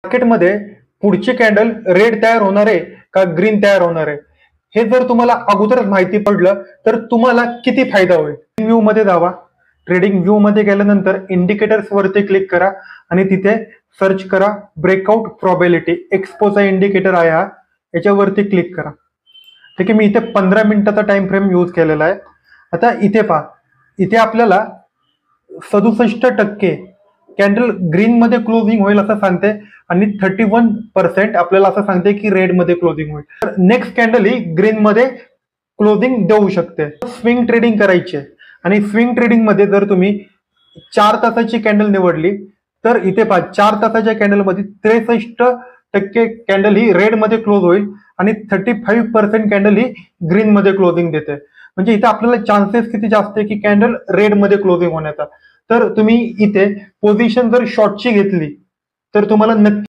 मार्केटमध्ये पुढची candle red तयार होणार आहे का ग्रीन तयार होणार आहे हे जर तुम्हाला अगोदरच माहिती पडलं तर तुम्हाला किती फायदा होईल. व्ह्यू मध्ये जावा. ट्रेडिंग व्ह्यू मध्ये गेल्यानंतर इंडिकेटर्स वरती क्लिक करा आणि तिथे सर्च करा ब्रेकआउट प्रोबॅबिलिटी. एक्सपोचा इंडिकेटर आहे हा, याच्यावरती क्लिक करा. ठीक आहे, मी इथे 15 मिनिटाचा टाइम फ्रेम यूज केलेला आहे. आता इथे पहा, इथे आपल्याला 67% कॅन्डल ग्रीन मध्ये क्लोजिंग होईल असं सांगते आणि 31% आपल्याला असं सांगते की रेड मध्ये क्लोजिंग होईल. तर नेक्स्ट कॅन्डल ही ग्रीन मध्ये क्लोजिंग देऊ शकते. स्विंग ट्रेडिंग करायची आहे आणि स्विंग ट्रेडिंग मध्ये जर तुम्ही 4 तासाची कॅन्डल निवडली तर इथे पहा 4 तासाच्या कॅन्डल मध्ये 63% कॅन्डल ही रेड मध्ये क्लोज होईल आणि 35% कॅन्डल ही ग्रीन मध्ये क्लोजिंग देते. म्हणजे इथे आपल्याला चान्सेस किती जास्त आहे की कॅन्डल रेड मध्ये क्लोजिंग होण्याचा. तर तुम्ही इथे पोझिशन जर शॉर्टची घेतली तर तुम्हाला नक्की